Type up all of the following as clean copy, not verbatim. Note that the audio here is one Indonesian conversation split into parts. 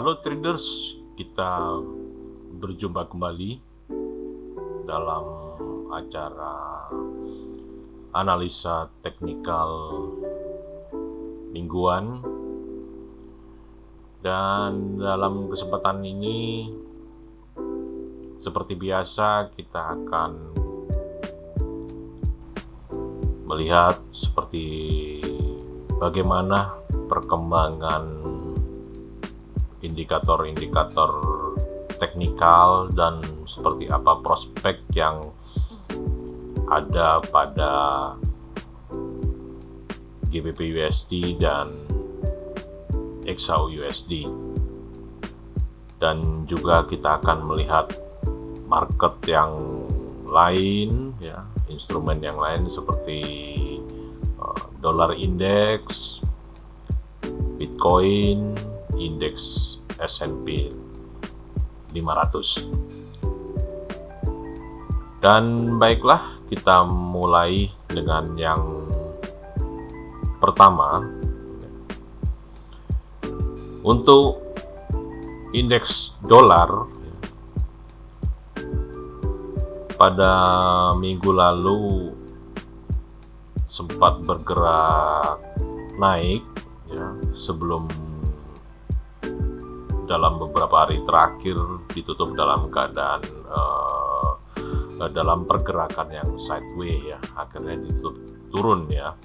Halo traders, kita berjumpa kembali dalam acara analisa teknikal mingguan, dan dalam kesempatan ini seperti biasa kita akan melihat seperti bagaimana perkembangan indikator-indikator teknikal dan seperti apa prospek yang ada pada GBP USD dan XAU USD, dan juga kita akan melihat market yang lain ya, instrumen yang lain seperti dolar indeks, Bitcoin, indeks S&P 500. Dan baiklah, kita mulai dengan yang pertama. Untuk indeks dolar pada minggu lalu sempat bergerak naik ya, sebelum dalam beberapa hari terakhir ditutup dalam keadaan dalam pergerakan yang sideways ya, akhirnya ditutup turun ya.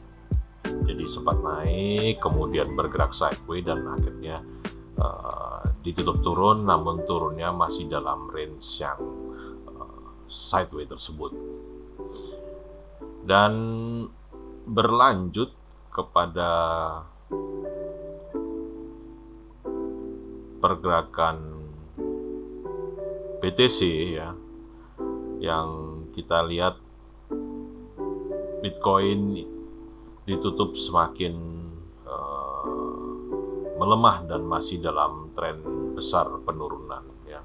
Jadi sempat naik kemudian bergerak sideways dan akhirnya ditutup turun, namun turunnya masih dalam range yang sideways tersebut, dan berlanjut kepada pergerakan BTC ya, yang kita lihat Bitcoin ditutup semakin melemah dan masih dalam tren besar penurunan ya.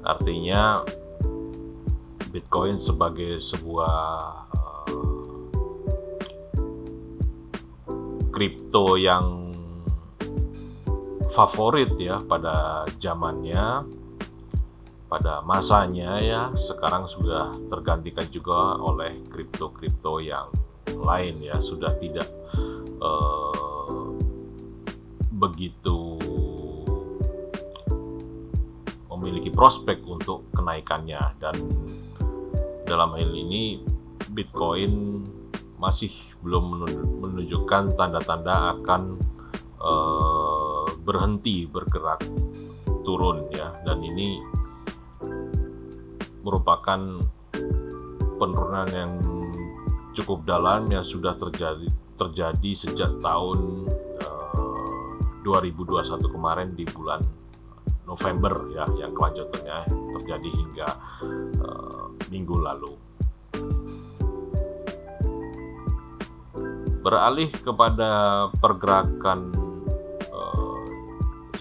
Artinya Bitcoin sebagai sebuah kripto yang favorit ya pada zamannya, pada masanya ya, sekarang sudah tergantikan juga oleh kripto-kripto yang lain ya, sudah tidak begitu memiliki prospek untuk kenaikannya, dan dalam hal ini Bitcoin masih belum menunjukkan tanda-tanda akan berhenti bergerak turun ya, dan ini merupakan penurunan yang cukup dalam yang sudah terjadi sejak tahun 2021 kemarin di bulan November ya, yang kelanjutannya terjadi hingga minggu lalu. Beralih kepada pergerakan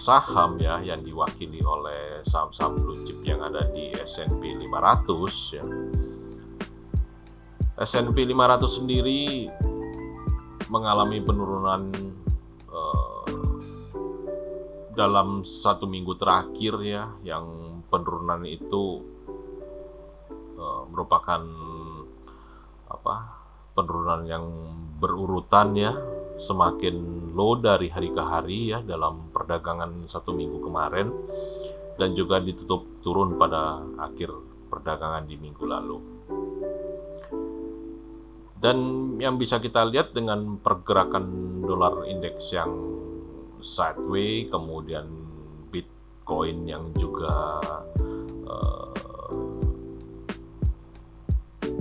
saham ya, yang diwakili oleh saham-saham blue chip yang ada di S&P 500 ya. S&P 500 sendiri mengalami penurunan dalam satu minggu terakhir ya, yang penurunan itu merupakan penurunan yang berurutan ya, semakin low dari hari ke hari ya dalam perdagangan satu minggu kemarin, dan juga ditutup turun pada akhir perdagangan di minggu lalu. Dan yang bisa kita lihat dengan pergerakan dolar indeks yang sideways, kemudian Bitcoin yang juga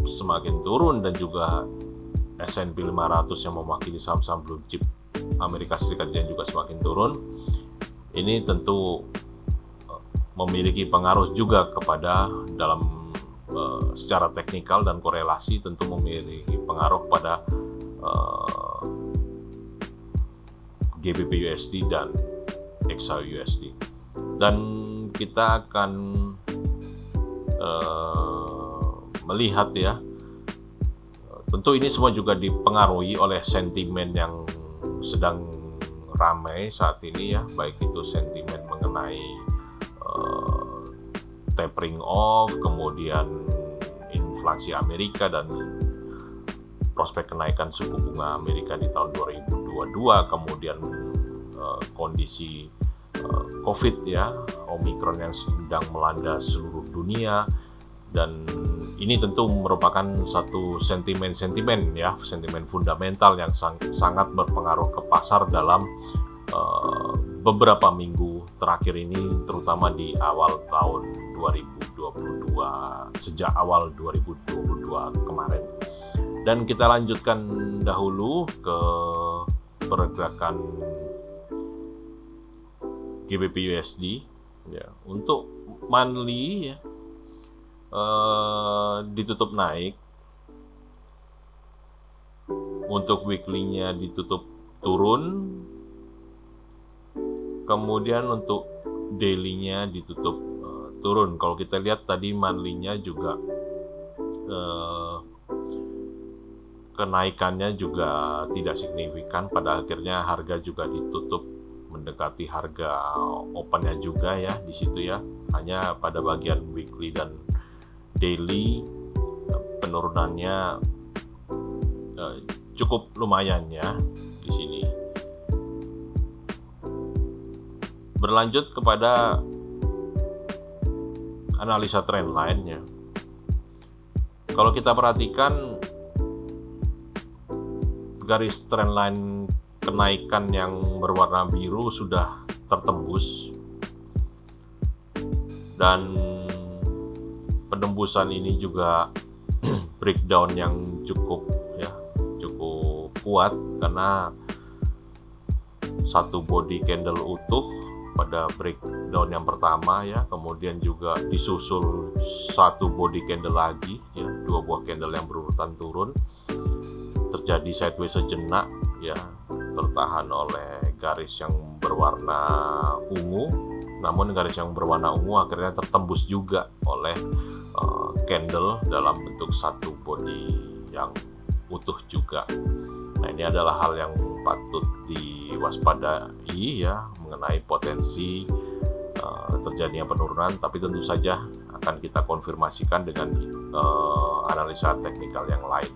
semakin turun, dan juga S&P 500 yang mewakili saham-saham blue chip Amerika Serikat yang juga semakin turun, ini tentu memiliki pengaruh juga kepada dalam secara teknikal dan korelasi, tentu memiliki pengaruh pada GBP USD dan XAU USD. Dan kita akan melihat ya, tentu ini semua juga dipengaruhi oleh sentimen yang sedang ramai saat ini ya, baik itu sentimen mengenai tapering off, kemudian inflasi Amerika dan prospek kenaikan suku bunga Amerika di tahun 2022, kemudian kondisi COVID ya, Omicron yang sedang melanda seluruh dunia, dan ini tentu merupakan satu sentimen fundamental yang sangat berpengaruh ke pasar dalam beberapa minggu terakhir ini, terutama di awal tahun 2022, sejak awal 2022 kemarin. Dan kita lanjutkan dahulu ke pergerakan GBP USD ya. Untuk monthly ya, ditutup naik, untuk weekly-nya ditutup turun, kemudian untuk daily-nya ditutup turun. Kalau kita lihat tadi monthly-nya juga kenaikannya juga tidak signifikan, pada akhirnya harga juga ditutup mendekati harga opennya juga ya di situ ya. Hanya pada bagian weekly dan daily penurunannya cukup lumayan ya di sini. Berlanjut kepada analisa trendline ya. Kalau kita perhatikan garis trendline kenaikan yang berwarna biru sudah tertembus, dan penembusan ini juga breakdown yang cukup kuat, karena satu body candle utuh pada breakdown yang pertama ya, kemudian juga disusul satu body candle lagi ya, dua buah candle yang berurutan turun, terjadi sideways sejenak ya, tertahan oleh garis yang berwarna ungu. Namun garis yang berwarna ungu akhirnya tertembus juga oleh candle dalam bentuk satu body yang utuh juga. Nah, ini adalah hal yang patut diwaspadai ya, mengenai potensi terjadinya penurunan, tapi tentu saja akan kita konfirmasikan dengan analisa teknikal yang lain.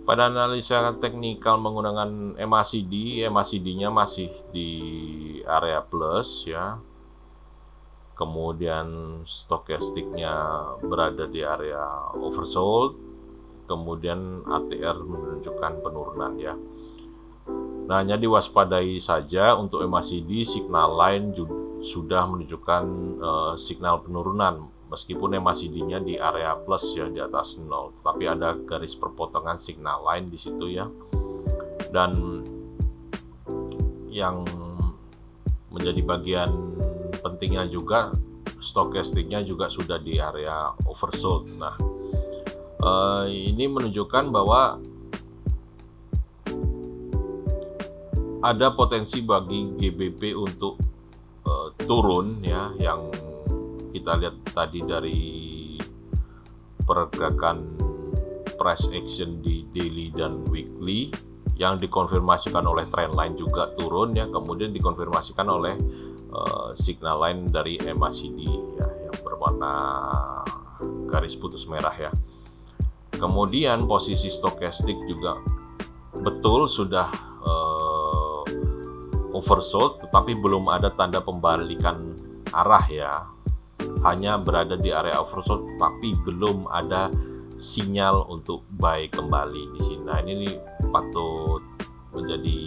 Pada analisa teknikal menggunakan MACD-nya masih di area plus ya. Kemudian stokastiknya berada di area oversold. Kemudian ATR menunjukkan penurunan ya. Nah, hanya diwaspadai saja untuk MACD, signal line sudah menunjukkan signal penurunan. Meskipun MACD-nya di area plus ya, di atas 0, tapi ada garis perpotongan signal line di situ ya. Dan yang menjadi bagian pentingnya juga, stokastiknya juga sudah di area oversold. Nah, ini menunjukkan bahwa ada potensi bagi GBP untuk turun ya, yang kita lihat tadi dari pergerakan price action di daily dan weekly yang dikonfirmasikan oleh trendline juga turun ya, kemudian dikonfirmasikan oleh signal line dari MACD ya, yang berwarna garis putus merah ya. Kemudian posisi stokastik juga betul sudah oversold, tetapi belum ada tanda pembalikan arah ya. Hanya berada di area oversold, tapi belum ada sinyal untuk buy kembali di sini. Nah, ini patut menjadi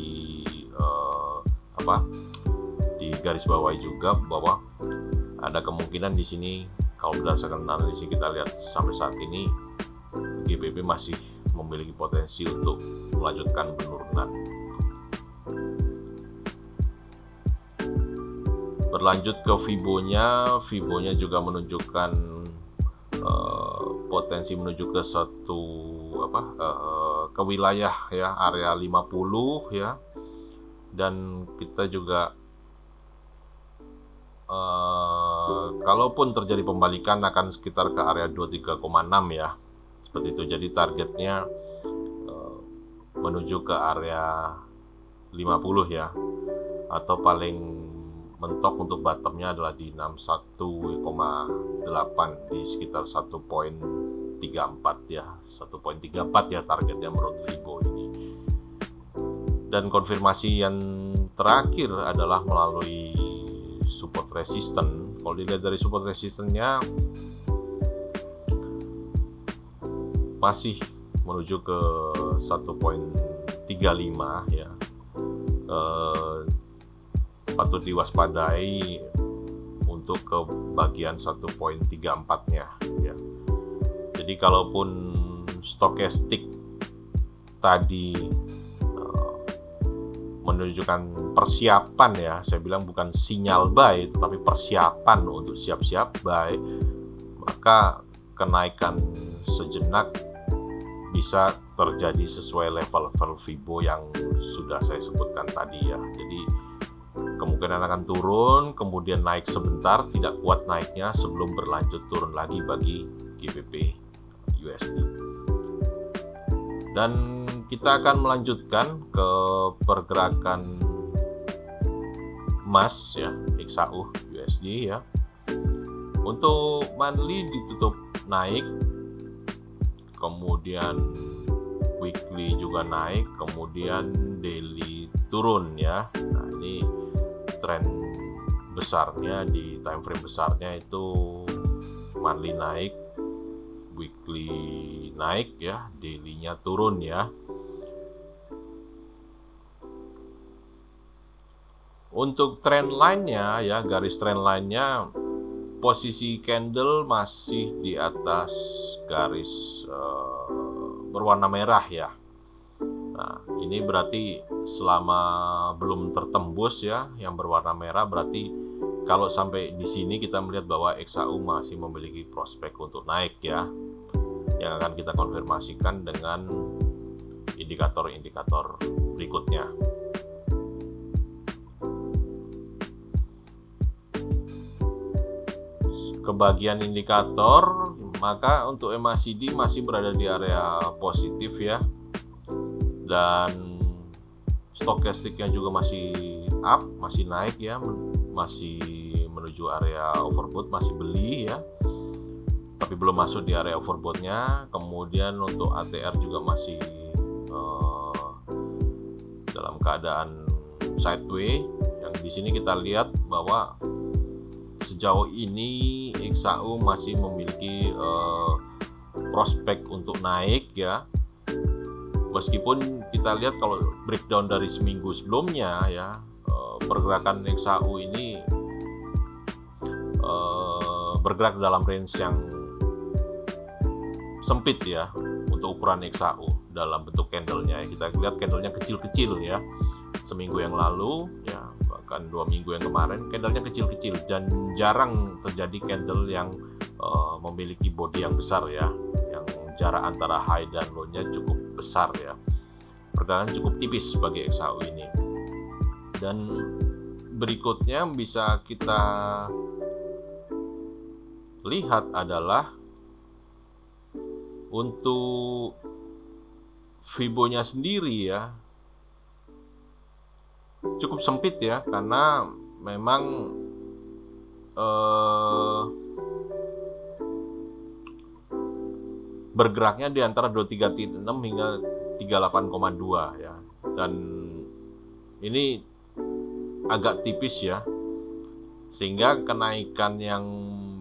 di garis bawahi juga, bahwa ada kemungkinan di sini kalau berdasarkan analisis kita lihat sampai saat ini GBP masih memiliki potensi untuk melanjutkan penurunan. Berlanjut ke Fibo-nya juga menunjukkan potensi menuju ke satu ke wilayah ya, area 50 ya. Dan kita juga kalaupun terjadi pembalikan akan sekitar ke area 23,6 ya. Seperti itu. Jadi targetnya menuju ke area ya, atau paling mentok untuk bottomnya adalah di 61,8 di sekitar 1.34 ya, 1.34 ya targetnya menurut Fibo ini. Dan konfirmasi yang terakhir adalah melalui support resistance. Kalau dilihat dari support resistance-nya masih menuju ke 1.35 ya. Patut diwaspadai untuk ke bagian 1.34-nya ya. Jadi kalaupun stokastik tadi menunjukkan persiapan ya, saya bilang bukan sinyal buy tetapi persiapan untuk siap-siap buy, maka kenaikan sejenak bisa terjadi sesuai level-level Fibo yang sudah saya sebutkan tadi ya. Jadi kemungkinan akan turun, kemudian naik sebentar, tidak kuat naiknya sebelum berlanjut turun lagi bagi GBP USD. Dan kita akan melanjutkan ke pergerakan emas ya, XAU USD ya. Untuk monthly ditutup naik, kemudian weekly juga naik, kemudian daily turun ya. Nah, ini tren besarnya di time frame besarnya itu monthly naik, weekly naik ya, daily-nya turun ya. Untuk trend line-nya ya, garis trend line-nya posisi candle masih di atas garis berwarna merah ya. Nah, ini berarti selama belum tertembus ya yang berwarna merah, berarti kalau sampai di sini kita melihat bahwa XAU masih memiliki prospek untuk naik ya. Yang akan kita konfirmasikan dengan indikator-indikator berikutnya. Kebagian indikator, maka untuk MACD masih berada di area positif ya, dan stokastiknya juga masih up, masih naik ya, masih menuju area overbought, masih beli ya, tapi belum masuk di area overboughtnya. Kemudian untuk ATR juga masih dalam keadaan sideways, yang di sini kita lihat bahwa sejauh ini XAU masih memiliki prospek untuk naik ya. Meskipun kita lihat kalau breakdown dari seminggu sebelumnya ya, pergerakan XAU ini bergerak dalam range yang sempit ya untuk ukuran XAU dalam bentuk candlenya. Kita lihat candlenya kecil-kecil ya, seminggu yang lalu ya, bahkan 2 minggu yang kemarin candlenya kecil-kecil, dan jarang terjadi candle yang memiliki body yang besar ya, yang jarak antara high dan low-nya cukup besar ya. Pergerakan cukup tipis bagi XAU ini. Dan berikutnya bisa kita lihat adalah untuk Fibo-nya sendiri ya, cukup sempit ya, karena memang bergeraknya di antara 23.6 hingga 38,2 ya, dan ini agak tipis ya, sehingga kenaikan yang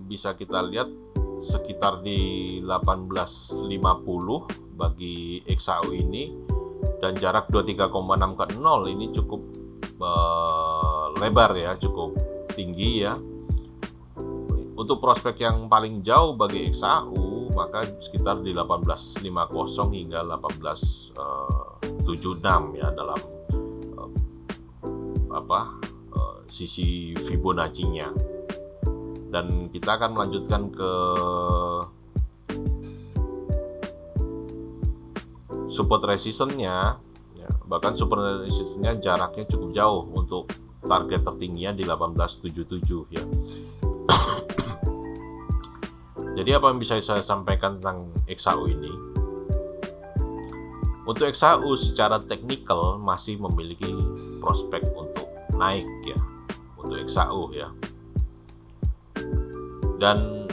bisa kita lihat sekitar di 1850 bagi XAU ini, dan jarak 23,6 ke 0 ini cukup lebar ya, cukup tinggi ya. Untuk prospek yang paling jauh bagi XAU maka sekitar di 1850 hingga 1876 ya, dalam sisi Fibonacci-nya. Dan kita akan melanjutkan ke support resistance-nya ya, bahkan support resistance-nya jaraknya cukup jauh untuk target tertingginya di 1877 ya. Jadi apa yang bisa saya sampaikan tentang XAU ini? Untuk XAU secara teknikal masih memiliki prospek untuk naik ya, untuk XAU ya. Dan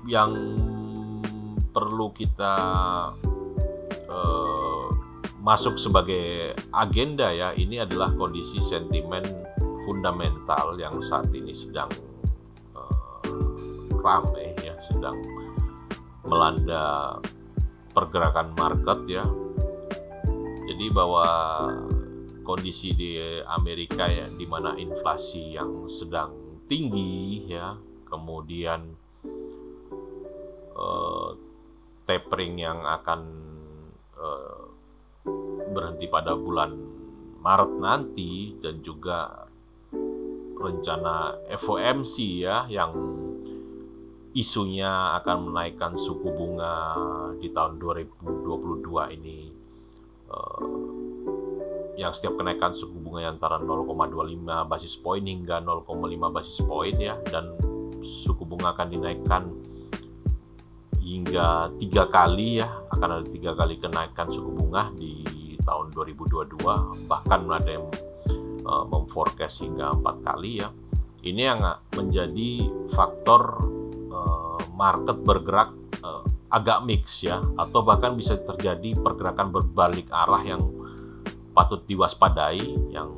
yang perlu kita masuk sebagai agenda ya, ini adalah kondisi sentimen fundamental yang saat ini sedang ramai ya, sedang melanda pergerakan market ya. Jadi bahwa kondisi di Amerika ya, di mana inflasi yang sedang tinggi ya, kemudian tapering yang akan berhenti pada bulan Maret nanti, dan juga rencana FOMC ya, yang isunya akan menaikkan suku bunga di tahun 2022 ini, yang setiap kenaikan suku bunga antara 0,25 basis point hingga 0,5 basis point ya, dan suku bunga akan dinaikkan hingga 3 kali ya, akan ada 3 kali kenaikan suku bunga di tahun 2022, bahkan ada yang memforecast hingga 4 kali ya. Ini yang menjadi faktor market bergerak agak mix ya, atau bahkan bisa terjadi pergerakan berbalik arah yang patut diwaspadai, yang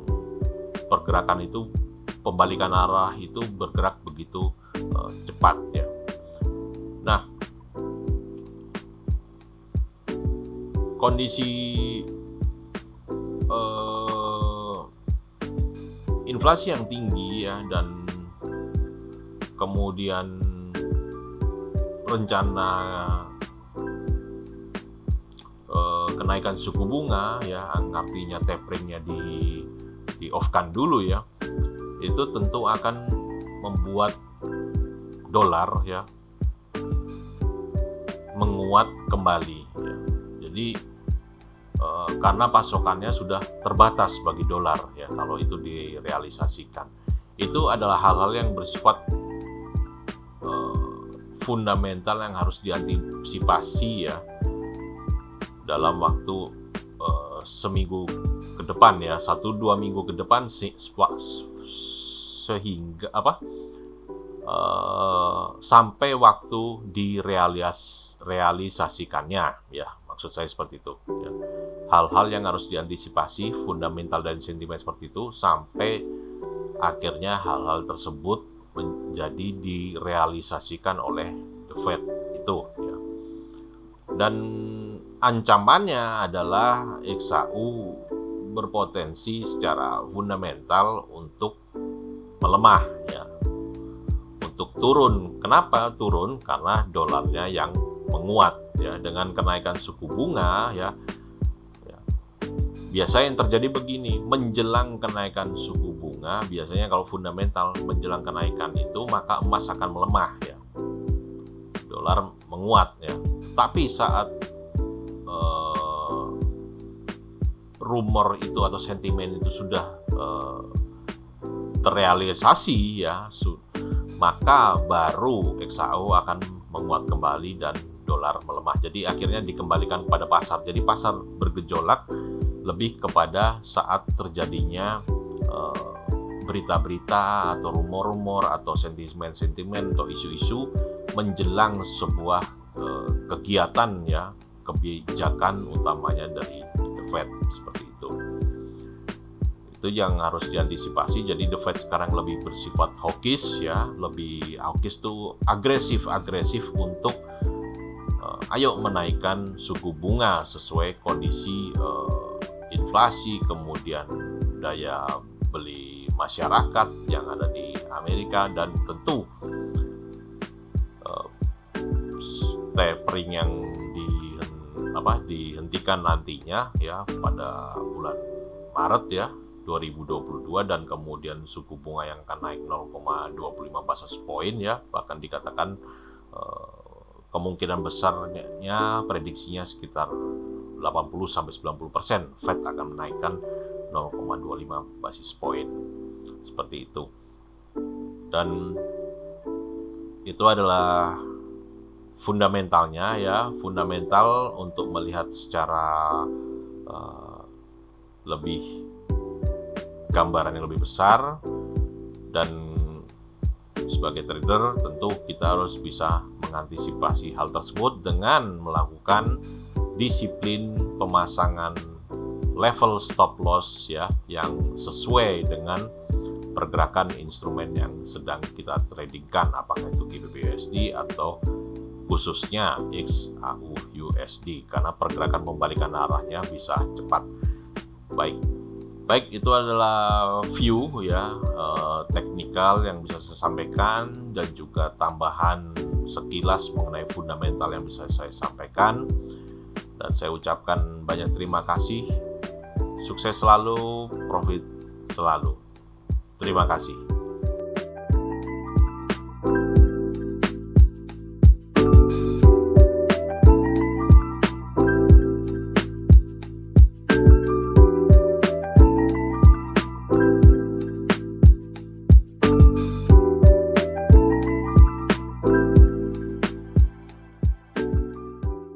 pergerakan itu, pembalikan arah itu bergerak begitu cepat ya. Nah, kondisi inflasi yang tinggi ya, dan kemudian rencana kenaikan suku bunga ya, artinya taperingnya di off-kan dulu ya, itu tentu akan membuat dolar ya menguat kembali ya. Jadi karena pasokannya sudah terbatas bagi dolar ya, kalau itu direalisasikan, itu adalah hal-hal yang bersifat fundamental yang harus diantisipasi ya dalam waktu seminggu ke depan ya, 1-2 minggu ke depan, sehingga sampai waktu direalisasikannya ya, maksud saya seperti itu ya. Hal-hal yang harus diantisipasi fundamental dan sentimen seperti itu sampai akhirnya hal-hal tersebut menjadi direalisasikan oleh The Fed itu ya. Dan ancamannya adalah XAU berpotensi secara fundamental untuk melemah ya, untuk turun. Kenapa turun? Karena dolarnya yang menguat ya, dengan kenaikan suku bunga ya. Biasanya yang terjadi begini, menjelang kenaikan suku bunga, biasanya kalau fundamental menjelang kenaikan itu, maka emas akan melemah ya, dolar menguat ya. Tapi saat rumor itu atau sentimen itu sudah terrealisasi ya, maka baru XAU akan menguat kembali dan dolar melemah. Jadi akhirnya dikembalikan pada pasar. Jadi pasar bergejolak lebih kepada saat terjadinya berita-berita atau rumor-rumor atau sentimen-sentimen atau isu-isu menjelang sebuah kegiatan ya, kebijakan utamanya dari The Fed, seperti itu. Itu yang harus diantisipasi. Jadi The Fed sekarang lebih bersifat hawkish ya, lebih hawkish tuh agresif untuk ayo menaikkan suku bunga sesuai kondisi inflasi, kemudian daya beli masyarakat yang ada di Amerika, dan tentu tapering yang dihentikan nantinya ya pada bulan Maret ya 2022, dan kemudian suku bunga yang akan naik 0,25 basis point ya, bahkan dikatakan kemungkinan besarnya prediksinya sekitar 80-90% Fed akan menaikkan 0,25 basis point, seperti itu. Dan itu adalah fundamentalnya ya, fundamental untuk melihat secara lebih gambaran yang lebih besar. Dan sebagai trader tentu kita harus bisa mengantisipasi hal tersebut dengan melakukan disiplin pemasangan level stop loss ya, yang sesuai dengan pergerakan instrumen yang sedang kita tradingkan, apakah itu GBP/USD atau khususnya XAU/USD, karena pergerakan membalikan arahnya bisa cepat. Baik, itu adalah view ya, teknikal yang bisa saya sampaikan, dan juga tambahan sekilas mengenai fundamental yang bisa saya sampaikan. Dan saya ucapkan banyak terima kasih. Sukses selalu, profit selalu. Terima kasih.